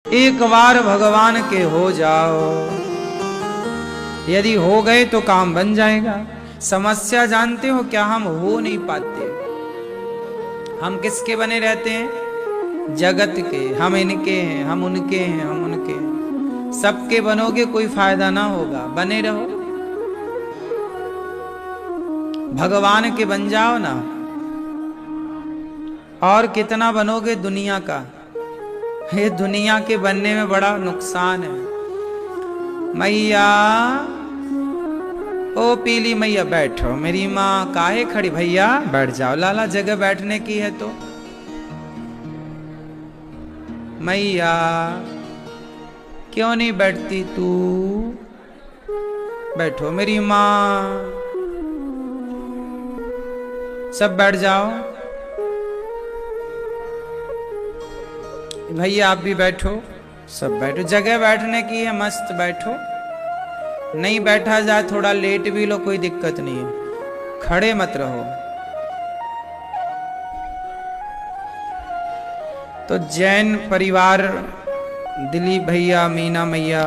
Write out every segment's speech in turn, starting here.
एक बार भगवान के हो जाओ, यदि हो गए तो काम बन जाएगा। समस्या जानते हो क्या? हम हो नहीं पाते। हम किसके बने रहते हैं? जगत के। हम इनके हैं, हम उनके हैं, हम उनके हैं। सबके बनोगे कोई फायदा ना होगा। बने रहो, भगवान के बन जाओ ना। और कितना बनोगे दुनिया का? ये दुनिया के बनने में बड़ा नुकसान है। मैया, ओ पीली मैया बैठो। मेरी माँ काहे खड़ी? भैया बैठ जाओ। लाला जगह बैठने की है तो। मैया क्यों नहीं बैठती तू? बैठो मेरी माँ। सब बैठ जाओ। भैया आप भी बैठो। सब बैठो। जगह बैठने की है, मस्त बैठो। नहीं बैठा जाए, थोड़ा लेट भी लो, कोई दिक्कत नहीं है। खड़े मत रहो। तो जैन परिवार, दिलीप भैया, मीना मैया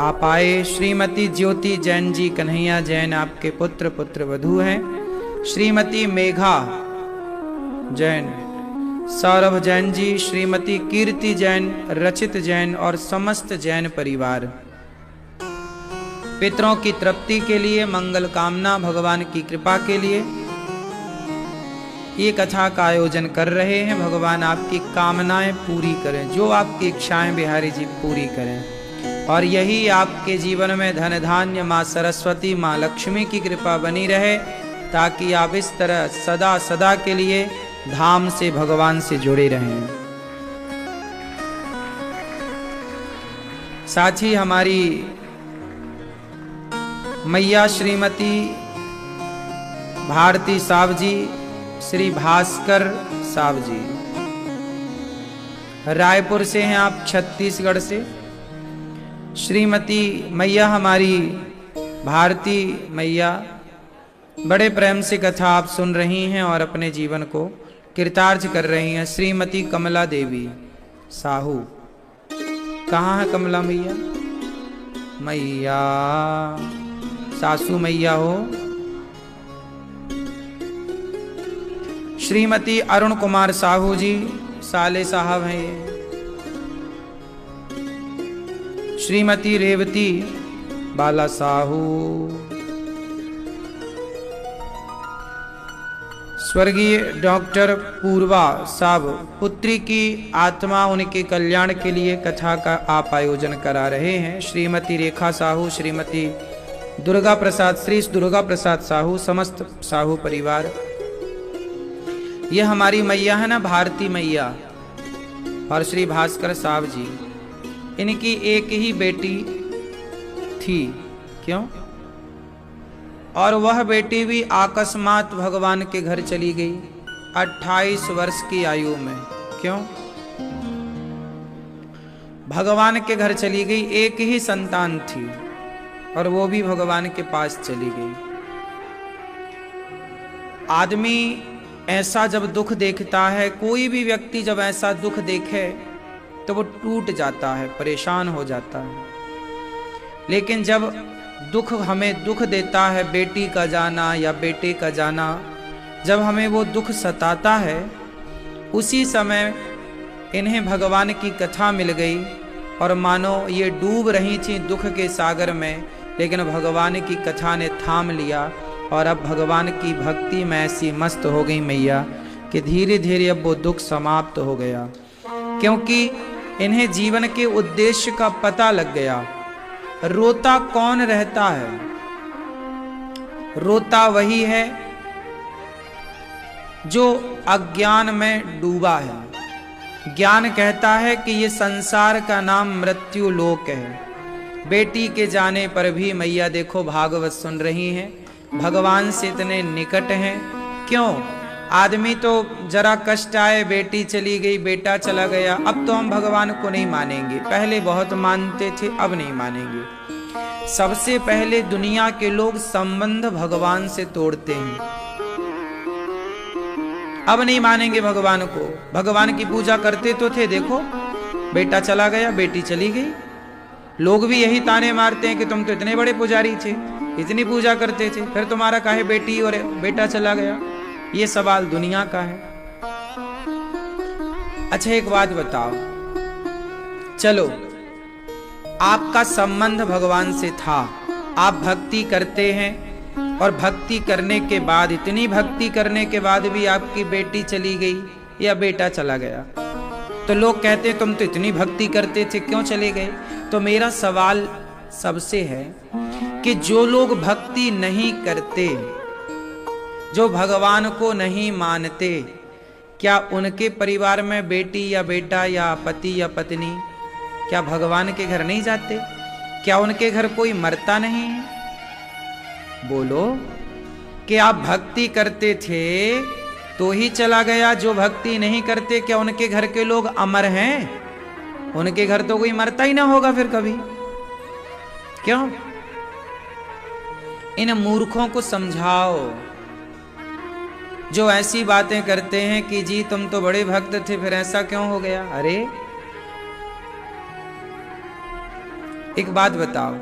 आप आए। श्रीमती ज्योति जैन जी, कन्हैया जैन आपके पुत्र वधू हैं। श्रीमती मेघा जैन, सौरभ जैन जी, श्रीमती कीर्ति जैन, रचित जैन और समस्त जैन परिवार पितरों की तृप्ति के लिए, मंगल कामना, भगवान की कृपा के लिए ये कथा का आयोजन कर रहे हैं। भगवान आपकी कामनाएं पूरी करें, जो आपकी इच्छाएं बिहारी जी पूरी करें। और यही आपके जीवन में धन धान्य, माँ सरस्वती, माँ लक्ष्मी की कृपा बनी रहे, ताकि आप इस तरह सदा सदा के लिए धाम से, भगवान से जुड़े रहें। साथ ही हमारी मैया श्रीमती भारती साहब जी, श्री भास्कर साहब जी, रायपुर से हैं आप, छत्तीसगढ़ से। श्रीमती मैया हमारी भारती मैया बड़े प्रेम से कथा आप सुन रही हैं और अपने जीवन को कृतार्थ कर रही हैं। श्रीमती कमला देवी साहू, कहाँ है कमला मैया? मैया सासू मैया हो। श्रीमती अरुण कुमार साहू जी, साले साहब हैं ये। श्रीमती रेवती बाला साहू, स्वर्गीय डॉक्टर पूर्वा साहब, पुत्री की आत्मा, उनके कल्याण के लिए कथा का आप आयोजन करा रहे हैं। श्रीमती रेखा साहू, श्रीमती दुर्गा प्रसाद, श्री दुर्गा प्रसाद साहू, समस्त साहू परिवार। ये हमारी मैया है ना, भारती मैया और श्री भास्कर साहब जी, इनकी एक ही बेटी थी। क्यों? और वह बेटी भी अकस्मात भगवान के घर चली गई 28 वर्ष की आयु में। क्यों? भगवान के घर चली गई। एक ही संतान थी और वो भी भगवान के पास चली गई। आदमी ऐसा जब दुख देखता है, कोई भी व्यक्ति जब ऐसा दुख देखे तो वो टूट जाता है, परेशान हो जाता है। लेकिन जब दुख हमें दुख देता है, बेटी का जाना या बेटे का जाना, जब हमें वो दुख सताता है, उसी समय इन्हें भगवान की कथा मिल गई और मानो ये डूब रही थी दुख के सागर में, लेकिन भगवान की कथा ने थाम लिया और अब भगवान की भक्ति में ऐसी मस्त हो गई मैया कि धीरे धीरे अब वो दुख समाप्त हो गया। क्योंकि इन्हें जीवन के उद्देश्य का पता लग गया। रोता कौन रहता है? रोता वही है जो अज्ञान में डूबा है। ज्ञान कहता है कि ये संसार का नाम मृत्यु लोक है। बेटी के जाने पर भी मैया देखो भागवत सुन रही हैं, भगवान से इतने निकट हैं। क्यों? आदमी तो जरा कष्ट आए, बेटी चली गई, बेटा चला गया, अब तो हम भगवान को नहीं मानेंगे। पहले बहुत मानते थे, अब नहीं मानेंगे। सबसे पहले दुनिया के लोग संबंध भगवान से तोड़ते हैं। अब नहीं मानेंगे भगवान को। भगवान की पूजा करते तो थे, देखो बेटा चला गया, बेटी चली गई। लोग भी यही ताने मारते हैं कि तुम तो इतने बड़े पुजारी थे, इतनी पूजा करते थे, फिर तुम्हारा काहे बेटी और बेटा चला गया। ये सवाल दुनिया का है। अच्छा एक बात बताओ, चलो आपका संबंध भगवान से था, आप भक्ति करते हैं, और भक्ति करने के बाद, इतनी भक्ति करने के बाद भी आपकी बेटी चली गई या बेटा चला गया, तो लोग कहते तुम तो इतनी भक्ति करते थे, क्यों चले गए। तो मेरा सवाल सबसे है कि जो लोग भक्ति नहीं करते, जो भगवान को नहीं मानते, क्या उनके परिवार में बेटी या बेटा या पति या पत्नी क्या भगवान के घर नहीं जाते? क्या उनके घर कोई मरता नहीं है? बोलो कि आप भक्ति करते थे तो ही चला गया, जो भक्ति नहीं करते क्या उनके घर के लोग अमर हैं? उनके घर तो कोई मरता ही ना होगा फिर कभी। क्यों? इन मूर्खों को समझाओ जो ऐसी बातें करते हैं कि जी तुम तो बड़े भक्त थे, फिर ऐसा क्यों हो गया। अरे एक बात बताओ,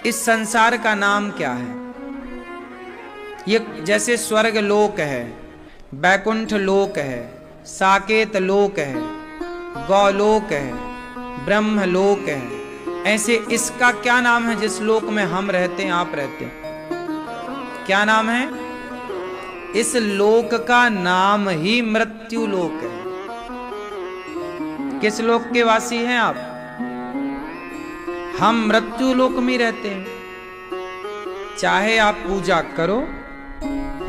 इस संसार का नाम क्या है? ये जैसे स्वर्ग लोक है, बैकुंठ लोक है, साकेत लोक है, गौलोक है, ब्रह्म लोक है, ऐसे इसका क्या नाम है जिस लोक में हम रहते हैं, आप रहते हैं? क्या नाम है? इस लोक का नाम ही मृत्यु लोक है। किस लोक के वासी हैं आप? हम मृत्यु लोक में रहते हैं। चाहे आप पूजा करो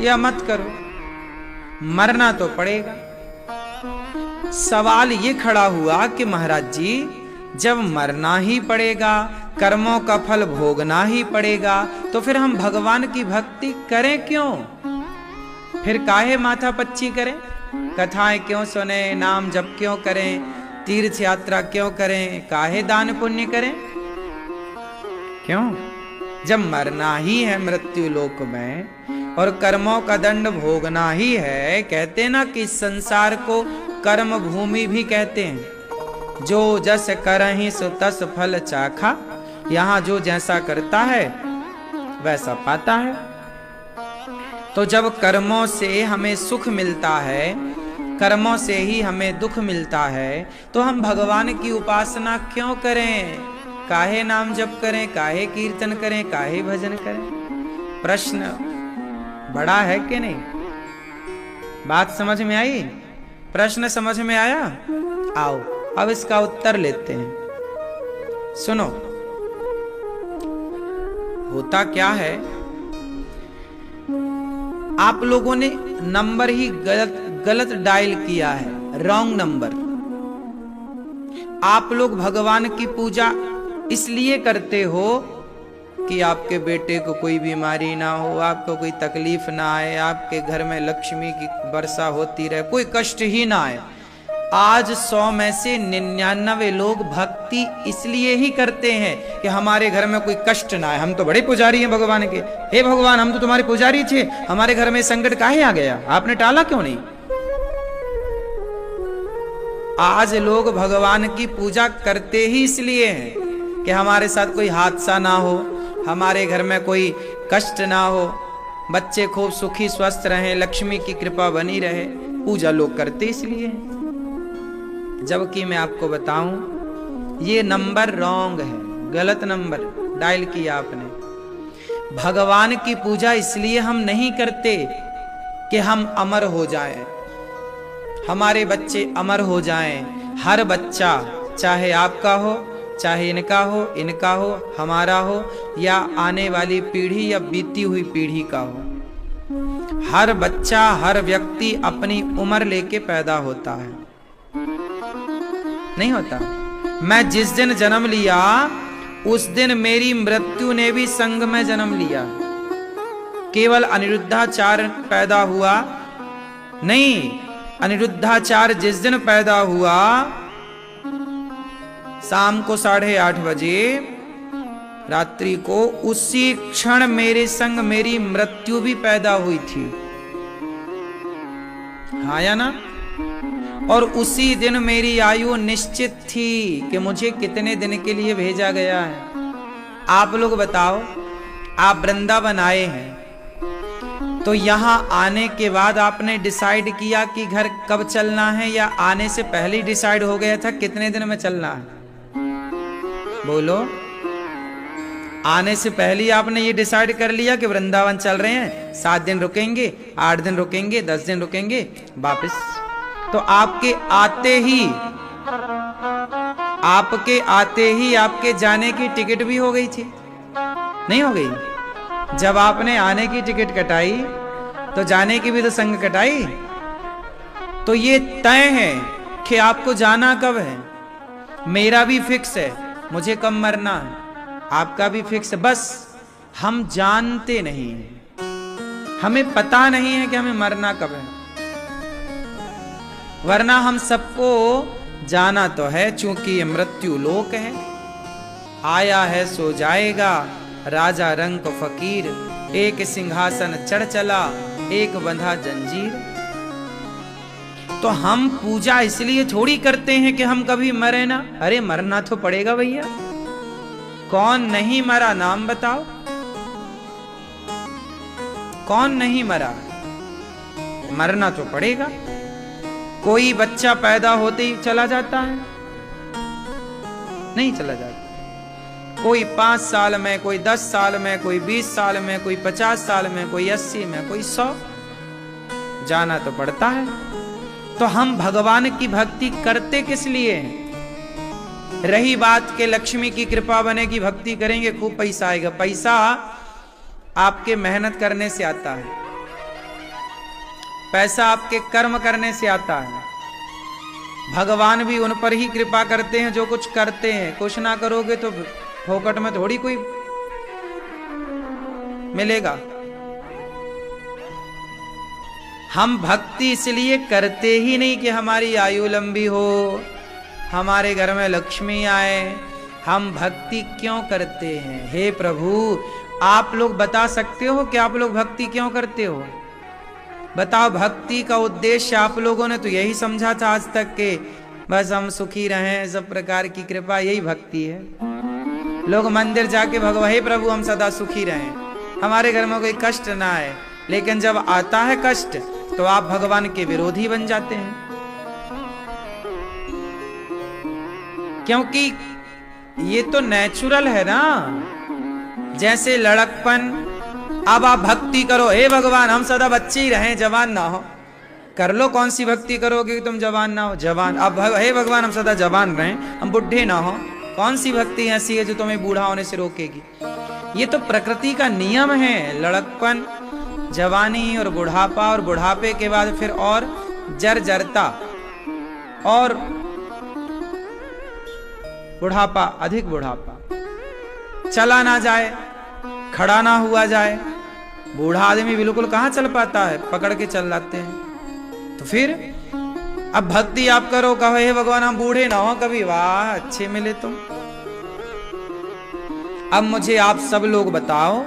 या मत करो, मरना तो पड़ेगा। सवाल ये खड़ा हुआ कि महाराज जी जब मरना ही पड़ेगा, कर्मों का फल भोगना ही पड़ेगा, तो फिर हम भगवान की भक्ति करें क्यों? फिर काहे माथा पच्ची करें, कथाएं क्यों सुने, नाम जप क्यों करें, तीर्थ यात्रा क्यों करें, काहे दान पुण्य करें? क्यों? जब मरना ही है मृत्यु लोक में और कर्मों का दंड भोगना ही है। कहते ना कि संसार को कर्म भूमि भी कहते हैं। जो जस करहि सो तस फल चाखा, यहाँ जो जैसा करता है वैसा पाता है। तो जब कर्मों से हमें सुख मिलता है, कर्मों से ही हमें दुख मिलता है, तो हम भगवान की उपासना क्यों करें? काहे नाम जप करें, काहे कीर्तन करें, काहे भजन करें? प्रश्न बड़ा है कि नहीं? बात समझ में आई? प्रश्न समझ में आया? आओ अब इसका उत्तर लेते हैं। सुनो, होता क्या है, आप लोगों ने नंबर ही गलत डायल किया है, रॉन्ग नंबर। आप लोग भगवान की पूजा इसलिए करते हो कि आपके बेटे को कोई बीमारी ना हो, आपको कोई तकलीफ ना आए, आपके घर में लक्ष्मी की वर्षा होती रहे, कोई कष्ट ही ना आए। आज 100 में से 99 लोग भक्ति इसलिए ही करते हैं कि हमारे घर में कोई कष्ट ना आए। हम तो बड़े पुजारी हैं भगवान के, हे भगवान हम तो तुम्हारे पुजारी थे, हमारे घर में संकट काहे आ गया, आपने टाला क्यों नहीं? आज लोग भगवान की पूजा करते ही इसलिए हैं कि हमारे साथ कोई हादसा ना हो, हमारे घर में कोई कष्ट ना हो, बच्चे खूब सुखी स्वस्थ रहें, लक्ष्मी की कृपा बनी रहे। पूजा लोग करते इसलिए हैं। जबकि मैं आपको बताऊं ये नंबर रॉन्ग है, गलत नंबर डायल किया आपने। भगवान की पूजा इसलिए हम नहीं करते कि हम अमर हो जाएं, हमारे बच्चे अमर हो जाएं। हर बच्चा, चाहे आपका हो, चाहे इनका हो, इनका हो, हमारा हो, या आने वाली पीढ़ी या बीती हुई पीढ़ी का हो, हर बच्चा, हर व्यक्ति अपनी उम्र लेके पैदा होता है, नहीं होता? मैं जिस दिन जन्म लिया उस दिन मेरी मृत्यु ने भी संग में जन्म लिया। केवल अनिरुद्धाचार्य पैदा हुआ नहीं, अनिरुद्धाचार्य जिस दिन पैदा हुआ शाम को 8:30 बजे रात्रि को, उसी क्षण मेरे संग मेरी मृत्यु भी पैदा हुई थी। हाँ या ना? और उसी दिन मेरी आयु निश्चित थी कि मुझे कितने दिन के लिए भेजा गया है। आप लोग बताओ, आप वृंदावन आए हैं तो यहां आने के बाद आपने डिसाइड किया कि घर कब चलना है, या आने से पहले ही डिसाइड हो गया था कितने दिन में चलना है? बोलो, आने से पहले ही आपने ये डिसाइड कर लिया कि वृंदावन चल रहे हैं, 7 दिन रुकेंगे, 8 दिन रुकेंगे, 10 दिन रुकेंगे, वापस। तो आपके आते ही आपके जाने की टिकट भी हो गई थी, नहीं हो गई? जब आपने आने की टिकट कटाई तो जाने की भी तो संग कटाई। तो ये तय है कि आपको जाना कब है। मेरा भी फिक्स है, मुझे कब मरना है, आपका भी फिक्स है। बस हम जानते नहीं हैं, हमें पता नहीं है कि हमें मरना कब है। वरना हम सबको जाना तो है, चूंकि ये मृत्यु लोक है। आया है सो जाएगा, राजा रंग को फकीर, एक सिंहासन चढ़ चला, एक बंधा जंजीर। तो हम पूजा इसलिए थोड़ी करते हैं कि हम कभी मरे ना। अरे मरना तो पड़ेगा भैया। कौन नहीं मरा, नाम बताओ, कौन नहीं मरा? मरना तो पड़ेगा। कोई बच्चा पैदा होते ही चला जाता है? नहीं चला जाता। कोई 5 साल में, कोई 10 साल में, कोई 20 साल में, कोई 50 साल में, कोई 80 में, कोई 100। जाना तो पड़ता है। तो हम भगवान की भक्ति करते किस लिए हैं? रही बात के लक्ष्मी की कृपा बनेगी, भक्ति करेंगे, खूब पैसा आएगा। पैसा आपके मेहनत करने से आता है, पैसा आपके कर्म करने से आता है। भगवान भी उन पर ही कृपा करते हैं जो कुछ करते हैं। कुछ ना करोगे तो फोकट में थोड़ी कोई मिलेगा। हम भक्ति इसलिए करते ही नहीं कि हमारी आयु लंबी हो, हमारे घर में लक्ष्मी आए। हम भक्ति क्यों करते हैं? हे प्रभु, आप लोग बता सकते हो कि आप लोग भक्ति क्यों करते हो? बताओ। भक्ति का उद्देश्य आप लोगों ने तो यही समझा था आज तक के बस हम सुखी रहें, सब प्रकार की कृपा, यही भक्ति है। लोग मंदिर जाके भगवान, हे प्रभु हम सदा सुखी रहें, हमारे घर में कोई कष्ट ना आए। लेकिन जब आता है कष्ट तो आप भगवान के विरोधी बन जाते हैं। क्योंकि ये तो नेचुरल है ना, जैसे लड़कपन। अब आप भक्ति करो, हे भगवान हम सदा बच्चे ही रहें, जवान ना हो। कर लो, कौन सी भक्ति करोगे कि तुम जवान ना हो? जवान। अब हे भगवान हम सदा जवान रहें, हम बुढ़े ना हो। कौन सी भक्ति ऐसी है जो तुम्हें बूढ़ा होने से रोकेगी? ये तो प्रकृति का नियम है। लड़कपन, जवानी और बुढ़ापा, और बुढ़ापे के बाद फिर और जर्जरता, और बुढ़ापा, अधिक बुढ़ापा। चला ना जाए, खड़ा ना हुआ जाए। बूढ़ा आदमी बिल्कुल कहां चल पाता है, पकड़ के चल जाते हैं। तो फिर अब भक्ति आप करो, कहो हे भगवान हम बूढ़े ना हो कभी, वाह अच्छे मिले तुम। अब मुझे आप सब लोग बताओ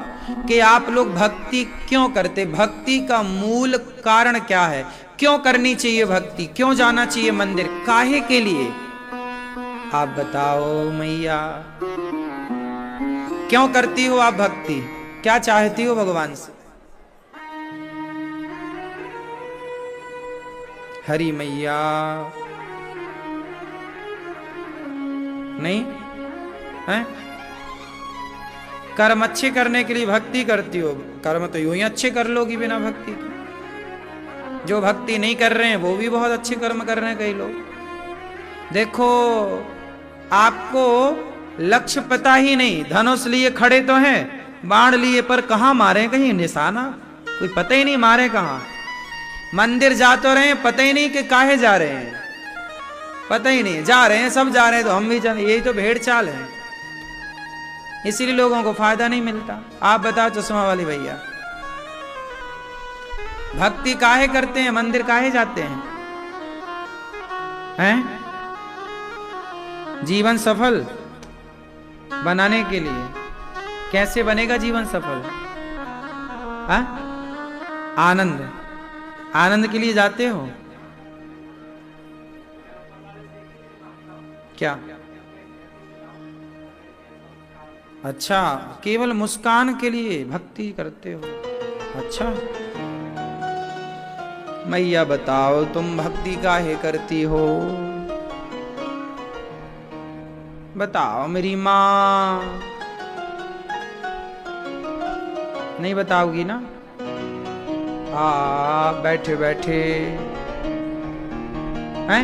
कि आप लोग भक्ति क्यों करते? भक्ति का मूल कारण क्या है? क्यों करनी चाहिए भक्ति? क्यों जाना चाहिए मंदिर? काहे के लिए? आप बताओ मैया, क्यों करती हो आप भक्ति? क्या चाहती हो भगवान से? हरि मैया नहीं है? कर्म अच्छे करने के लिए भक्ति करती हो। कर्म तो यूं ही अच्छे कर लोगी बिना भक्ति के। जो भक्ति नहीं कर रहे हैं वो भी बहुत अच्छे कर्म कर रहे हैं कई लोग। देखो, आपको लक्ष्य पता ही नहीं, धनुष लिए खड़े तो हैं, बाण लिए पर कहां मारे, कहीं निशाना कोई पता ही नहीं मारे कहां। मंदिर जा तो रहे हैं, पता ही नहीं कि काहे जा रहे हैं, पता ही नहीं। जा रहे हैं, सब जा रहे हैं तो हम भी जा, यही तो भेड़ चाल है। इसीलिए लोगों को फायदा नहीं मिलता। आप बताओ चश्मा वाली भैया, भक्ति काहे करते हैं, मंदिर काहे जाते हैं? हैं? जीवन सफल बनाने के लिए। कैसे बनेगा जीवन सफल? हाँ? आनंद, आनंद के लिए जाते हो। क्या? अच्छा, केवल मुस्कान के लिए भक्ति करते हो? अच्छा, मैया बताओ तुम भक्ति काहे करती हो? बताओ मेरी माँ। नहीं बताओगी ना? बैठे बैठे हैं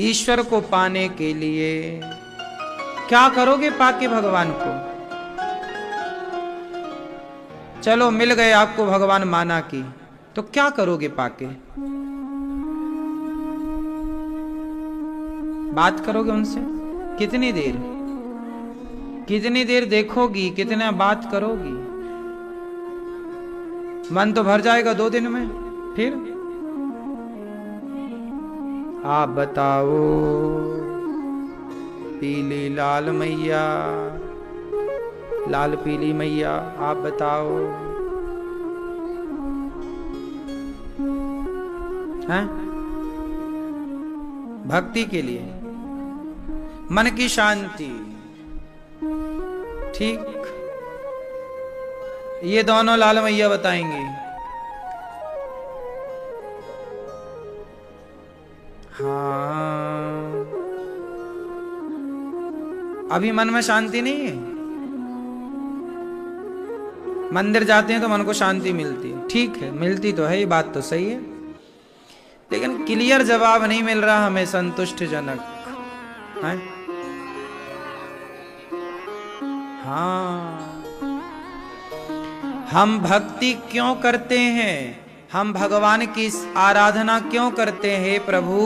ईश्वर को पाने के लिए क्या करोगे पाके भगवान को? चलो मिल गए आपको भगवान माना की, तो क्या करोगे पाके? बात करोगे उनसे? कितनी देर? कितनी देर देखोगी? कितना बात करोगी? मन तो भर जाएगा 2 दिन में। फिर आप बताओ। पीली लाल मैया, लाल पीली मैया, आप बताओ। हैं? भक्ति के लिए, मन की शांति। ठीक, ये दोनों लाल मैया बताएंगे। हाँ, अभी मन में शांति नहीं है। मंदिर जाते हैं तो मन को शांति मिलती है। ठीक है, मिलती तो है, ये बात तो सही है, लेकिन क्लियर जवाब नहीं मिल रहा हमें संतुष्टजनक है। हाँ, हम भक्ति क्यों करते हैं? हम भगवान की आराधना क्यों करते हैं प्रभु?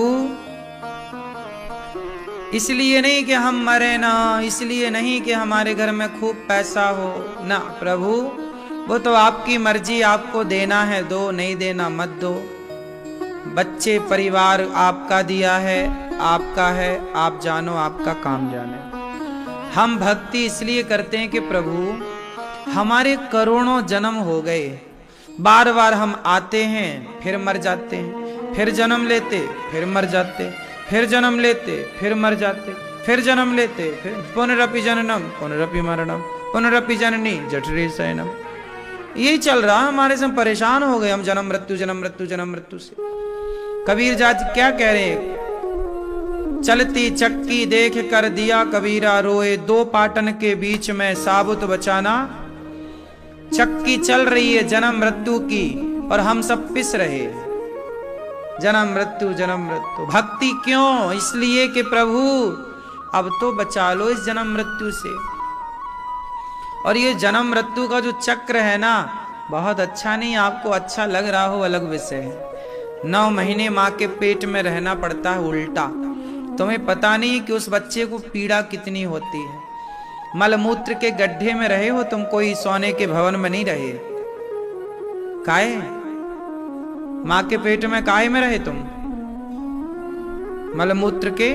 इसलिए नहीं कि हम मरे ना, इसलिए नहीं कि हमारे घर में खूब पैसा हो ना प्रभु, वो तो आपकी मर्जी, आपको देना है दो, नहीं देना मत दो। बच्चे परिवार आपका दिया है, आपका है, आप जानो, आपका काम जाने। हम भक्ति इसलिए करते हैं कि प्रभु हमारे करोड़ों जन्म हो गए, बार बार हम आते हैं फिर मर जाते हैं, फिर जन्म लेते फिर मर जाते, फिर जन्म लेते फिर मर जाते, फिर जन्म लेते फिर पुनरपि जननम पुनरपि मरणम पुनरपि जननी जठरे शयनम। यही चल रहा, हमारे से परेशान हो गए हम जन्म मृत्यु जन्म मृत्यु जन्म मृत्यु से। कबीर जात क्या कह रहे हैं? चलती चक्की देख कर दिया कबीरा रोए, 2 पाटन के बीच में साबुत बचाना। चक्की चल रही है जन्म मृत्यु की और हम सब पिस रहे, जन्म मृत्यु जन्म मृत्यु। भक्ति क्यों? इसलिए कि प्रभु अब तो बचा लो इस जन्म मृत्यु से। और ये जन्म मृत्यु का जो चक्र है ना, बहुत अच्छा नहीं, आपको अच्छा लग रहा हो अलग विषय है। 9 महीने माँ के पेट में रहना पड़ता है उल्टा। तुम्हें पता नहीं कि उस बच्चे को पीड़ा कितनी होती है। मलमूत्र के गड्ढे में रहे हो तुम, कोई सोने के भवन में नहीं रहे। काहे? माँ के पेट में काहे में रहे तुम? मलमूत्र के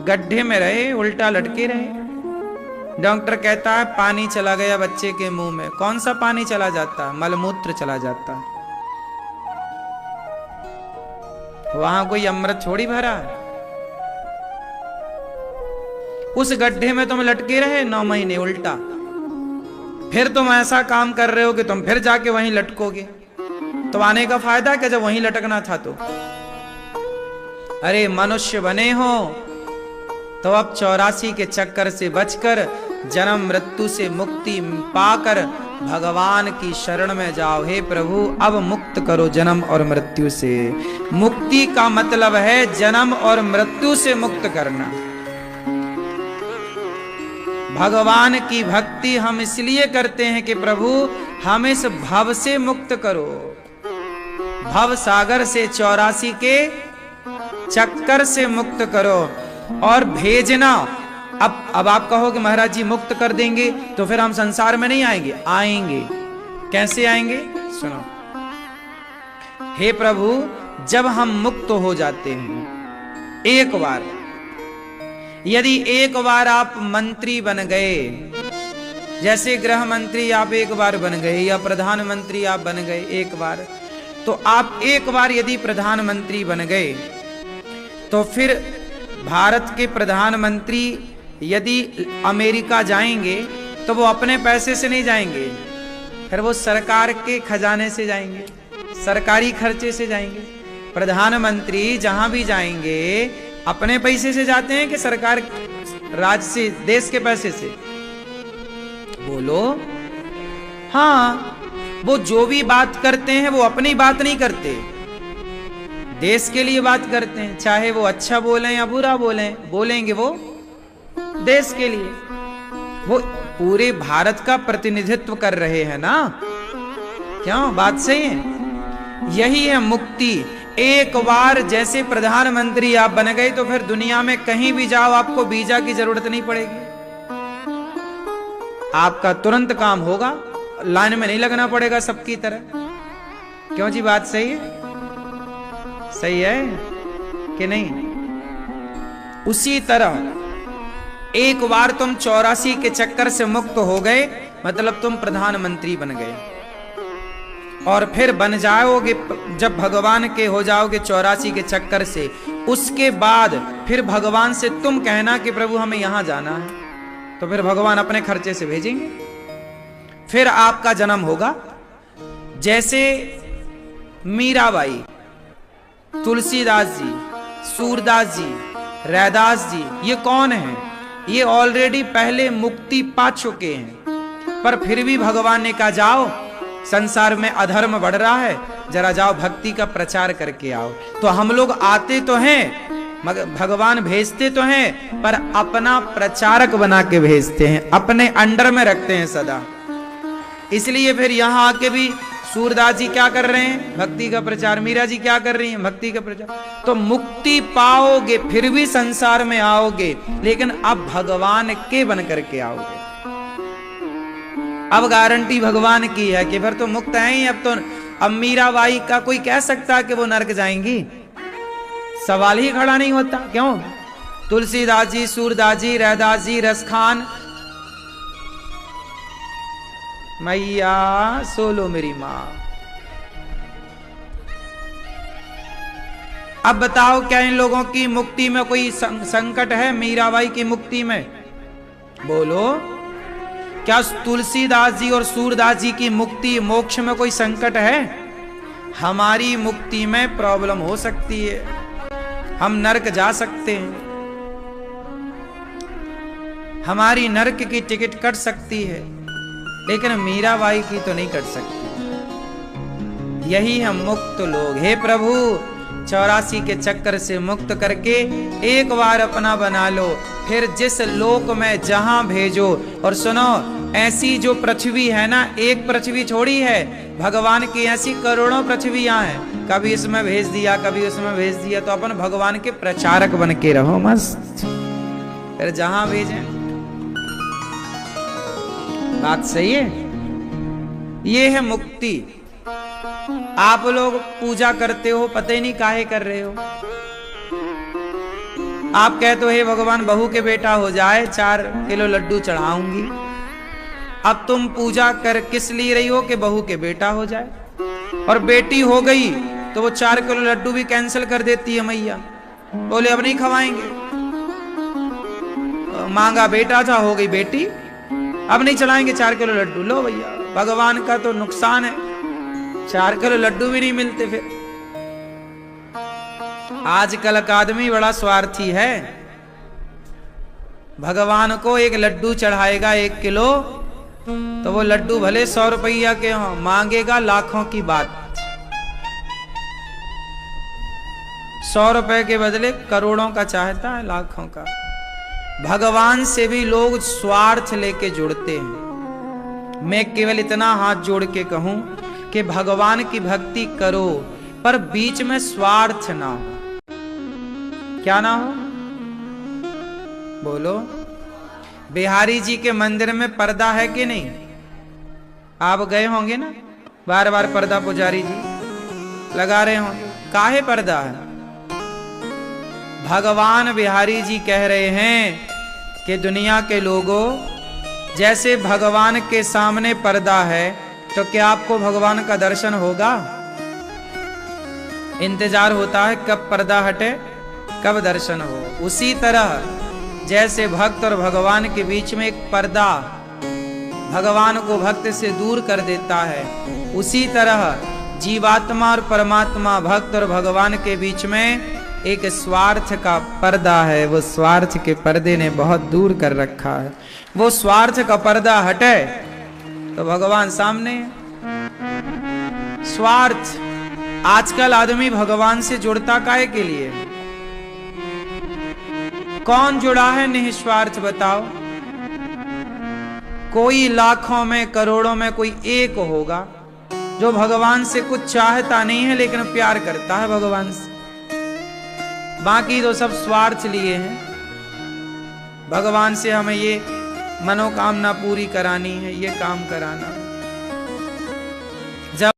गड्ढे में रहे, उल्टा लटके रहे। डॉक्टर कहता है पानी चला गया बच्चे के मुंह में। कौन सा पानी चला जाता? मलमूत्र चला जाता। वहां कोई अमृत छोड़ी भरा। उस गड्ढे में तुम लटके रहे 9 महीने उल्टा। फिर तुम ऐसा काम कर रहे हो कि तुम फिर जाके वहीं लटकोगे। तो आने का फायदा क्या जब वहीं लटकना था तो? अरे मनुष्य बने हो तो अब 84 के चक्कर से बचकर जन्म मृत्यु से मुक्ति पाकर भगवान की शरण में जाओ। हे प्रभु अब मुक्त करो जन्म और मृत्यु से। मुक्ति का मतलब है जन्म और मृत्यु से मुक्त करना। भगवान की भक्ति हम इसलिए करते हैं कि प्रभु हम इस भव से मुक्त करो, भव सागर से 84 के चक्कर से मुक्त करो और भेजना। अब आप कहोगे महाराज जी मुक्त कर देंगे तो फिर हम संसार में नहीं आएंगे? आएंगे। कैसे आएंगे? सुनो। हे प्रभु जब हम मुक्त हो जाते हैं एक बार, यदि एक बार आप मंत्री बन गए, जैसे गृह मंत्री आप एक बार बन गए या प्रधानमंत्री आप बन गए एक बार, तो आप एक बार यदि प्रधानमंत्री बन गए तो फिर भारत के प्रधानमंत्री यदि अमेरिका जाएंगे तो वो अपने पैसे से नहीं जाएंगे, फिर वो सरकार के खजाने से जाएंगे, सरकारी खर्चे से जाएंगे। प्रधानमंत्री जहां भी जाएंगे अपने पैसे से जाते हैं कि सरकार राज्य से, देश के पैसे से? बोलो। हाँ, वो जो भी बात करते हैं वो अपनी बात नहीं करते, देश के लिए बात करते हैं। चाहे वो अच्छा बोलें या बुरा बोलें, बोलेंगे वो देश के लिए। वो पूरे भारत का प्रतिनिधित्व कर रहे हैं ना। क्यों? बात सही है। यही है मुक्ति। एक बार जैसे प्रधानमंत्री आप बन गए तो फिर दुनिया में कहीं भी जाओ आपको वीजा की जरूरत नहीं पड़ेगी, आपका तुरंत काम होगा, लाइन में नहीं लगना पड़ेगा सबकी तरह। क्यों जी? बात सही है? सही है कि नहीं? उसी तरह एक बार तुम 84 के चक्कर से मुक्त हो गए, मतलब तुम प्रधानमंत्री बन गए, और फिर बन जाओगे जब भगवान के हो जाओगे 84 के चक्कर से, उसके बाद फिर भगवान से तुम कहना कि प्रभु हमें यहां जाना है, तो फिर भगवान अपने खर्चे से भेजेंगे। फिर आपका जन्म होगा। जैसे मीराबाई, तुलसीदास जी, सूरदास जी, रैदास जी, ये कौन है? ये ऑलरेडी पहले मुक्ति पा चुके हैं, पर फिर भी भगवान ने कहा जाओ, संसार में अधर्म बढ़ रहा है, जरा जाओ भक्ति का प्रचार करके आओ। तो हम लोग आते तो हैं, मगर भगवान भेजते तो हैं, पर अपना प्रचारक बना के भेजते हैं, अपने अंडर में रखते हैं सदा। इसलिए फिर यहां आके भी सूरदास जी क्या कर रहे हैं? भक्ति का प्रचार। मीरा जी क्या कर रही हैं? भक्ति का प्रचार। तो मुक्ति पाओगे, फिर भी संसार में आओगे, लेकिन अब भगवान के बन करके आओगे। अब गारंटी भगवान की है कि फिर तो मुक्त है ही। अब मीराबाई का कोई कह सकता है कि वो नरक जाएंगी? सवाल ही खड़ा नहीं होता। क्यों? तुलसीदास जी, सूरदास जी, रैदास जी, रसखान, मैया सोलो मेरी मां। अब बताओ, क्या इन लोगों की मुक्ति में कोई संकट है? मीराबाई की मुक्ति में बोलो, क्या तुलसीदास जी और सूरदास जी की मुक्ति, मोक्ष में कोई संकट है? हमारी मुक्ति में प्रॉब्लम हो सकती है, हम नरक जा सकते हैं, हमारी नरक की टिकट कट सकती है, लेकिन मीराबाई की तो नहीं कट सकती। यही हम मुक्त लोग। हे प्रभु, 84 के चक्कर से मुक्त करके एक बार अपना बना लो, फिर जिस लोक में जहां भेजो। और सुनो, ऐसी जो पृथ्वी है ना, एक पृथ्वी छोड़ी है, भगवान की ऐसी करोड़ों पृथ्वियां हैं, कभी इसमें भेज दिया, कभी उसमें भेज दिया। तो अपन भगवान के प्रचारक बन के रहो मस्त, फिर जहां भेजें। बात सही है? ये है मुक्ति। आप लोग पूजा करते हो, पता ही नहीं काहे कर रहे हो। आप कहते हो हे भगवान बहू के बेटा हो जाए, 4 किलो लड्डू चढ़ाऊंगी। अब तुम पूजा कर किस लिए रही हो? कि बहू के बेटा हो जाए, और बेटी हो गई तो वो 4 किलो लड्डू भी कैंसिल कर देती है मैया, बोले अब नहीं खवाएंगे। मांगा बेटा था, हो गई बेटी, अब नहीं चलाएंगे 4 किलो लड्डू। लो भैया, भगवान का तो नुकसान है, 4 किलो लड्डू भी नहीं मिलते। फिर आजकल का आदमी बड़ा स्वार्थी है, भगवान को एक लड्डू चढ़ाएगा 1 किलो, तो वो लड्डू भले 100 रुपया के हों, मांगेगा लाखों की बात। 100 रुपए के बदले करोड़ों का चाहता है, लाखों का। भगवान से भी लोग स्वार्थ लेके जुड़ते हैं। मैं केवल इतना हाथ जोड़ के कहूं कि भगवान की भक्ति करो, पर बीच में स्वार्थ ना हो। क्या ना हो? बोलो। बिहारी जी के मंदिर में पर्दा है कि नहीं? आप गए होंगे ना, बार बार पर्दा पुजारी जी लगा रहे होंगे। काहे पर्दा है? भगवान बिहारी जी कह रहे हैं कि दुनिया के लोगों, जैसे भगवान के सामने पर्दा है, तो क्या आपको भगवान का दर्शन होगा? इंतजार होता है कब पर्दा हटे, कब दर्शन हो। उसी तरह जैसे भक्त और भगवान के बीच में एक पर्दा भगवान को भक्त से दूर कर देता है, उसी तरह जीवात्मा और परमात्मा, भक्त और भगवान के बीच में एक स्वार्थ का पर्दा है। वो स्वार्थ के पर्दे ने बहुत दूर कर रखा है। वो स्वार्थ का पर्दा हटे तो भगवान सामने। स्वार्थ, आजकल आदमी भगवान से जुड़ता काहे के लिए? कौन जुड़ा है निस्वार्थ बताओ? कोई लाखों में करोड़ों में कोई एक होगा जो भगवान से कुछ चाहता नहीं है लेकिन प्यार करता है भगवान से। बाकी तो सब स्वार्थ लिए हैं। भगवान से हमें ये मनोकामना पूरी करानी है, ये काम कराना।